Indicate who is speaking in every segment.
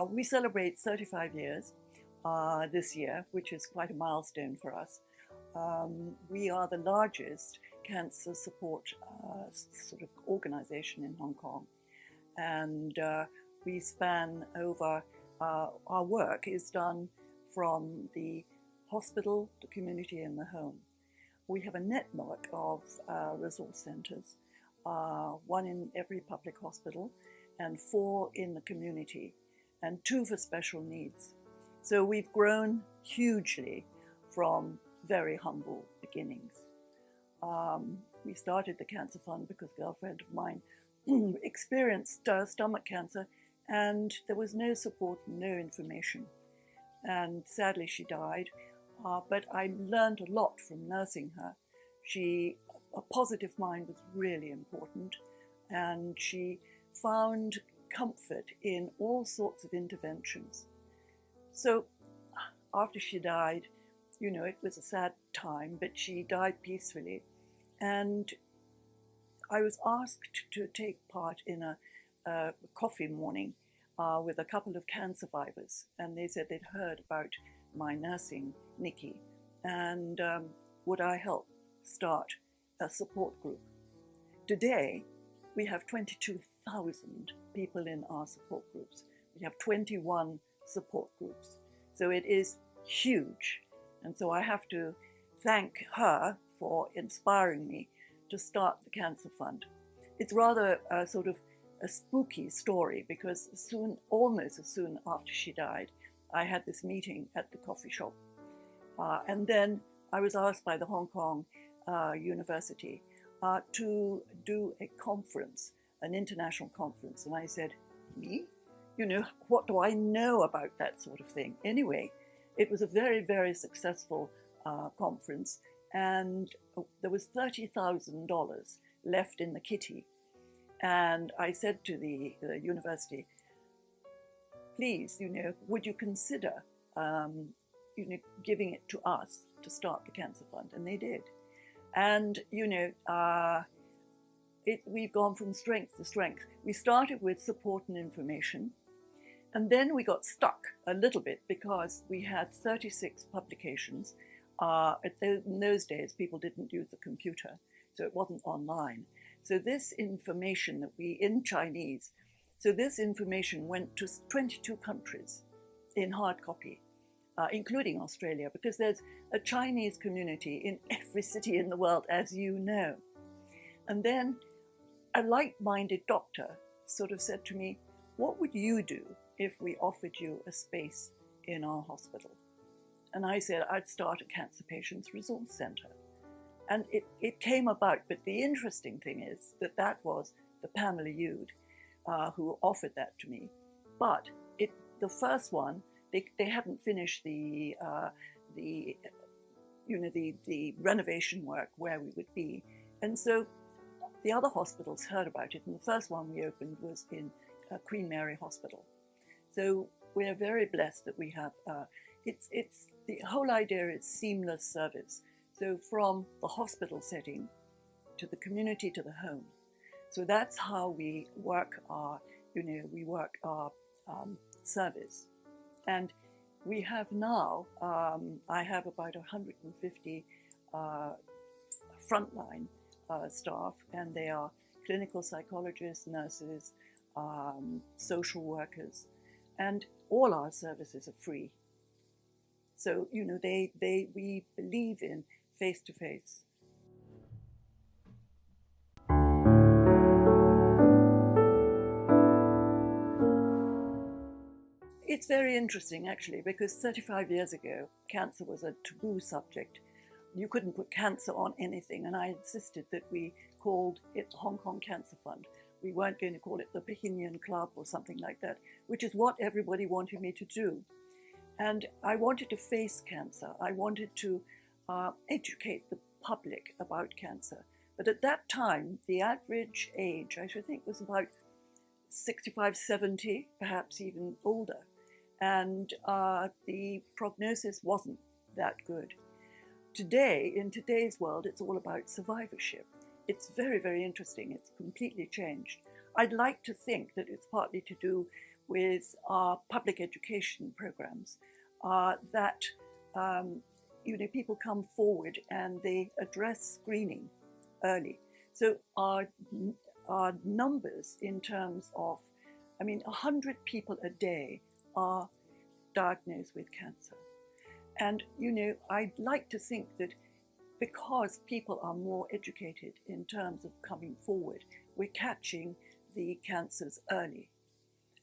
Speaker 1: We celebrate 35 years this year, which is quite a milestone for us. We are the largest cancer support sort of organization in Hong Kong, and we span over, our work is done from the hospital, the community, and the home. We have a network of resource centres, one in every public hospital and 4 in the community, and 2 for special needs. So we've grown hugely from very humble beginnings. We started the Cancer Fund because a girlfriend of mine experienced stomach cancer, and there was no support, no information. And sadly she died, but I learned a lot from nursing her. A positive mind was really important, and she found comfort in all sorts of interventions. So after she died, it was a sad time, but she died peacefully. And I was asked to take part in a coffee morning with a couple of cancer survivors, and they said they'd heard about my nursing, Nikki, and would I help start a support group. Today, we have 22,000 people in our support groups. We have 21 support groups. So it is huge. And so I have to thank her for inspiring me to start the Cancer Fund. It's rather a sort of a spooky story, because almost as soon after she died, I had this meeting at the coffee shop. And then I was asked by the Hong Kong University to do a conference, an international conference. And I said, me? What do I know about that sort of thing? Anyway, it was a very, very successful conference, and there was $30,000 left in the kitty. And I said to the university, please, would you consider, giving it to us to start the Cancer Fund? And they did. And, we've gone from strength to strength. We started with support and information, and then we got stuck a little bit because we had 36 publications. In those days, people didn't use a computer, so it wasn't online. So this information in Chinese, this information went to 22 countries in hard copy, including Australia, because there's a Chinese community in every city in the world, as you know. And then a like-minded doctor sort of said to me, what would you do if we offered you a space in our hospital? And I said, I'd start a Cancer Patients Resource Centre. And it came about, but the interesting thing is that was the Pamela Yude who offered that to me. But the first one, they hadn't finished the renovation work where we would be. And so the other hospitals heard about it, and the first one we opened was in Queen Mary Hospital. So we're very blessed that we have, it's the whole idea is seamless service. So from the hospital setting to the community to the home. So that's how we work our service. And we have now, I have about 150 frontline staff, and they are clinical psychologists, nurses, social workers, and all our services are free. So, we believe in face-to-face. It's very interesting, actually, because 35 years ago, cancer was a taboo subject. You couldn't put cancer on anything, and I insisted that we called it the Hong Kong Cancer Fund. We weren't going to call it the Bohemian Club or something like that, which is what everybody wanted me to do. And I wanted to face cancer. I wanted to educate the public about cancer. But at that time, the average age, I should think, was about 65, 70, perhaps even older. And the prognosis wasn't that good. Today, in today's world, it's all about survivorship. It's very, very interesting. It's completely changed. I'd like to think that it's partly to do with our public education programs that people come forward and they address screening early. So our numbers in terms of, 100 people a day are diagnosed with cancer. And, I'd like to think that because people are more educated in terms of coming forward, we're catching the cancers early.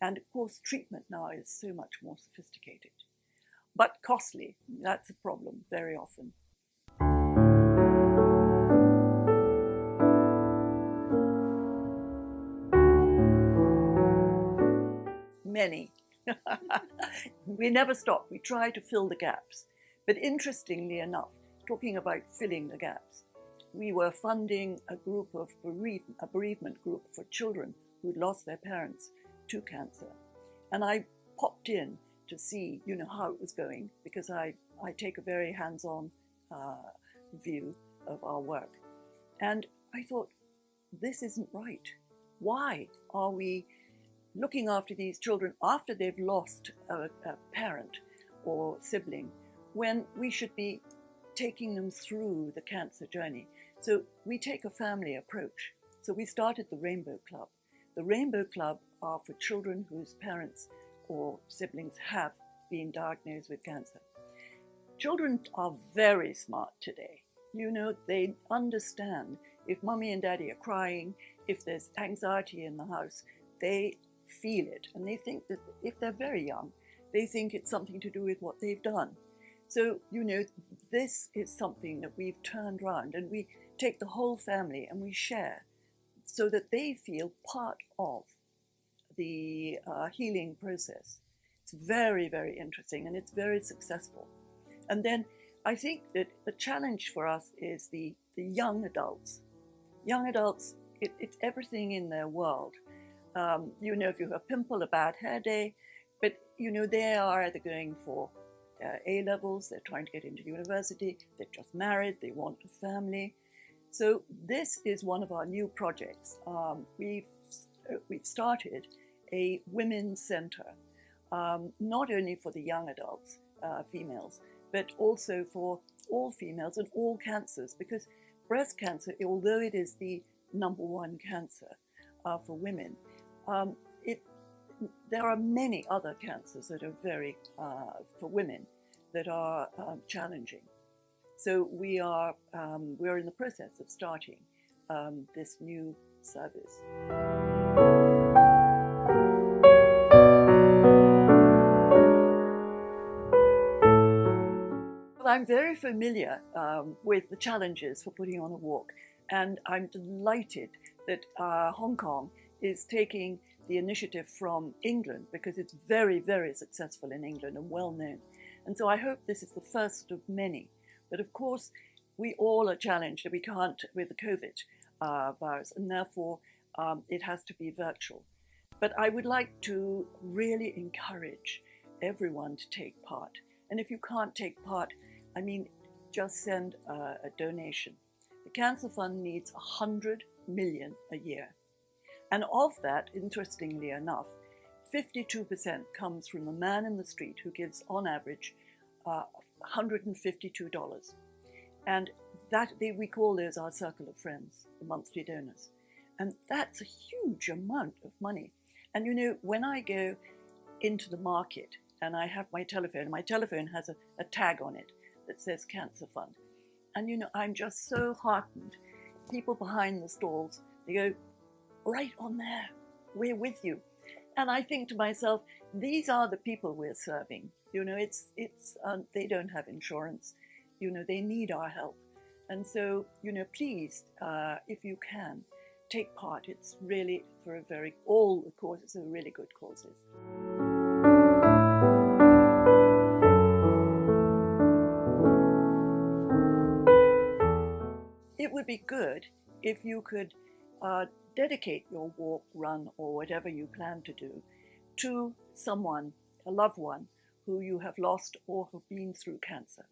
Speaker 1: And of course, treatment now is so much more sophisticated, but costly. That's a problem very often. Many. We never stop. We try to fill the gaps. But interestingly enough, talking about filling the gaps, we were funding a bereavement group for children who'd lost their parents to cancer. And I popped in to see, how it was going, because I take a very hands-on view of our work. And I thought, this isn't right. Why are we looking after these children after they've lost a parent or sibling, when we should be taking them through the cancer journey? So we take a family approach. So we started the Rainbow Club. The Rainbow Club are for children whose parents or siblings have been diagnosed with cancer. Children are very smart today. They understand if mommy and daddy are crying, if there's anxiety in the house, they feel it. And they think that if they're very young, they think it's something to do with what they've done. So, this is something that we've turned around, and we take the whole family and we share so that they feel part of the healing process. It's very, very interesting, and it's very successful. And then I think that the challenge for us is the young adults. Young adults, it's everything in their world. If you have a pimple, a bad hair day, but they are either going for A-levels, they're trying to get into university, they're just married, they want a family. So this is one of our new projects. We've started a women's center, not only for the young adults, females, but also for all females and all cancers, because breast cancer, although it is the #1 cancer for women, there are many other cancers that are very, for women, that are challenging. So we're in the process of starting this new service. I'm very familiar with the challenges for putting on a walk, and I'm delighted that Hong Kong is taking the initiative from England, because it's very, very successful in England and well known. And so I hope this is the first of many. But of course, we all are challenged that we can't with the COVID virus, and therefore it has to be virtual. But I would like to really encourage everyone to take part. And if you can't take part, just send a donation. The Cancer Fund needs 100 million a year. And of that, interestingly enough, 52% comes from the man in the street who gives, on average, $152. And we call those our circle of friends, the monthly donors. And that's a huge amount of money. And when I go into the market and I have my telephone has a tag on it that says Cancer Fund. And I'm just so heartened. People behind the stalls, they go, right on there, we're with you. And I think to myself, these are the people we're serving. They don't have insurance. They need our help. And so, please, if you can, take part. It's really all the causes are really good causes. It would be good if you could dedicate your walk, run, or whatever you plan to do to someone, a loved one, who you have lost or have been through cancer.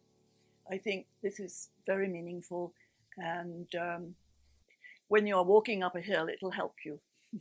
Speaker 1: I think this is very meaningful, and when you're walking up a hill, it'll help you.